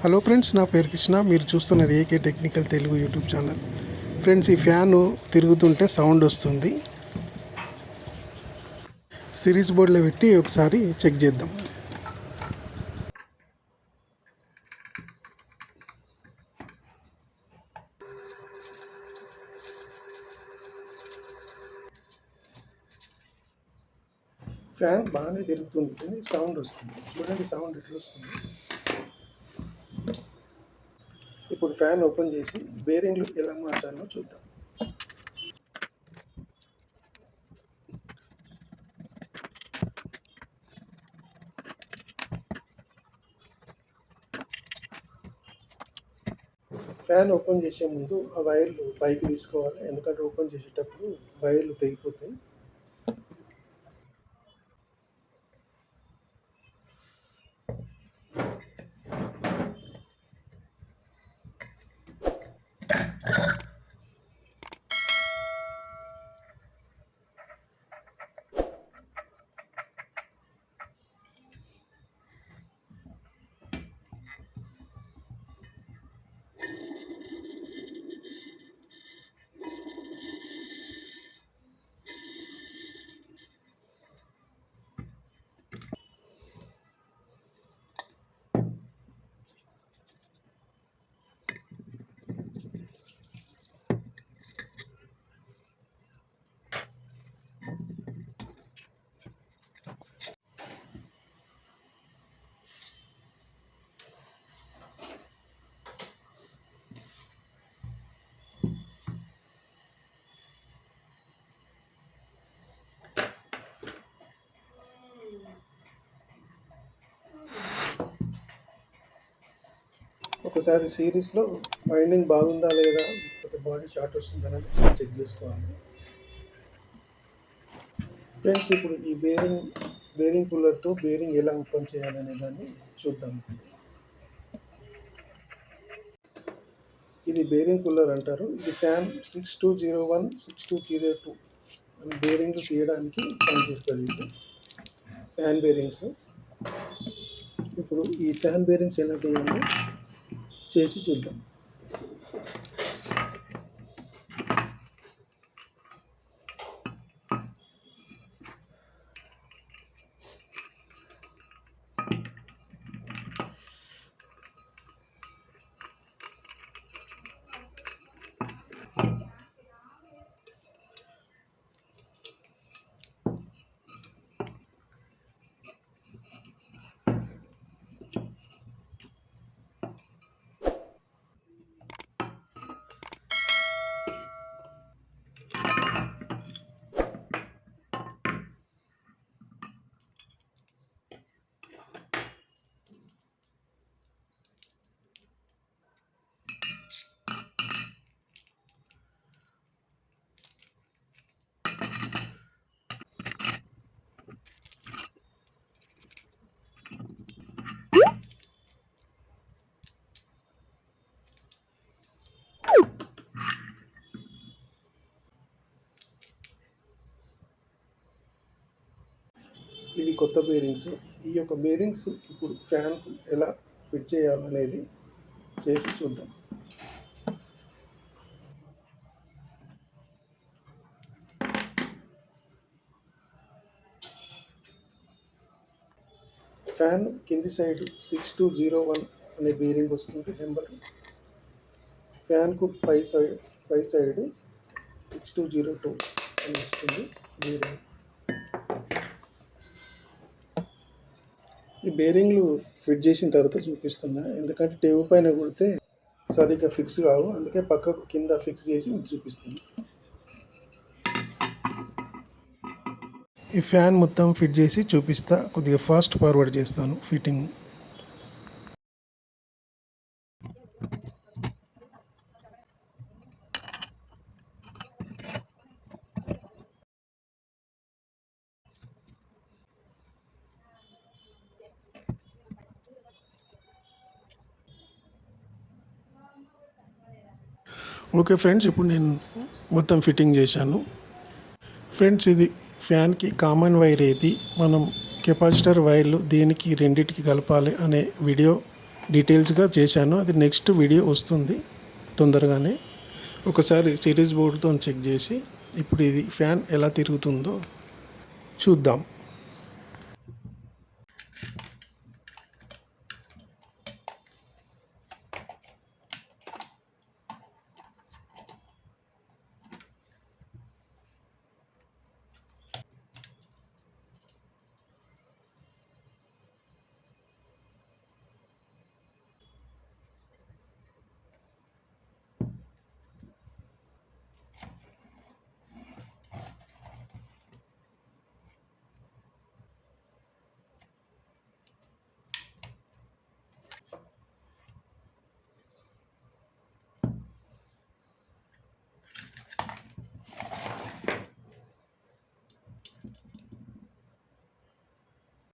Hello friends, నా పేరు కృష్ణ. మీరు చూస్తున్నది AK technical Telugu YouTube channel. Friends, ఈ ఫ్యాను తిరుగుతుంటే సౌండ్ వస్తుంది. సిరీస్ బోర్డులో పెట్టి ఒకసారి చెక్ చేద్దాం. ఫ్యాన్ బాగానే తిరుగుతుంది కానీ సౌండ్ వస్తుంది. చూడండి సౌండ్ ఎట్లా వస్తుంది. ఇప్పుడు ఫ్యాన్ ఓపెన్ చేసి బేరింగ్లు ఎలా మార్చాలో చూద్దాం. ఫ్యాన్ ఓపెన్ చేసే ముందు ఆ వైర్లు పైకి తీసుకోవాలి, ఎందుకంటే ఓపెన్ చేసేటప్పుడు వైర్లు తెగిపోతాయి. ఒకసారి సిరీస్లో వైండింగ్ బాగుందా లేదా, లేకపోతే బాడీ షార్ట్ వస్తుందా అనేది ఒకసారి చెక్ చేసుకోవాలి. ఫ్రెండ్స్, ఇప్పుడు ఈ బేరింగ్ పుల్లర్తో బేరింగ్ ఎలా ఓపెన్ చేయాలనే దాన్ని చూద్దాం. ఇది బేరింగ్ పుల్లర్ అంటారు. ఇది ఫ్యాన్ 6201 6202 బేరింగ్లు తీయడానికి పనిచేస్తుంది. ఇది ఫ్యాన్ బేరింగ్స్. ఇప్పుడు ఈ ఫ్యాన్ బేరింగ్స్ ఎలా తీయాలో చేసి చూద్దాం. ఇవి కొత్త బేరింగ్స్. ఈ యొక్క బేరింగ్స్ ఇప్పుడు ఫ్యాన్కు ఎలా ఫిట్ చేయాలనేది చేసి చూద్దాం. ఫ్యాన్ కింది సైడ్ 6201 అనే బేరింగ్ వస్తుంది నెంబర్. ఫ్యాన్కు పై సైడ్ 6202 అని వస్తుంది బేరింగ్. ఈ బేరింగ్లు ఫిట్ చేసిన తర్వాత చూపిస్తున్నా, ఎందుకంటే టేబుల్ పైన కొడితే సరిగ్గా ఫిక్స్ కావు, అందుకే పక్కకు కింద ఫిక్స్ చేసి మీకు చూపిస్తుంది. ఈ ఫ్యాన్ మొత్తం ఫిట్ చేసి చూపిస్తా. కొద్దిగా ఫాస్ట్ ఫార్వర్డ్ చేస్తాను ఫిట్టింగ్. ఓకే ఫ్రెండ్స్, ఇప్పుడు నేను మొత్తం ఫిట్టింగ్ చేశాను. ఫ్రెండ్స్, ఇది ఫ్యాన్కి కామన్ వైర్ ఏది, మనం కెపాసిటర్ వైర్లు దేనికి రెండింటికి కలపాలి అనే వీడియో డీటెయిల్స్గా చేశాను. అది నెక్స్ట్ వీడియో వస్తుంది తొందరగానే. ఒకసారి సిరీస్ బోర్డుతో చెక్ చేసి ఇప్పుడు ఇది ఫ్యాన్ ఎలా తిరుగుతుందో చూద్దాం.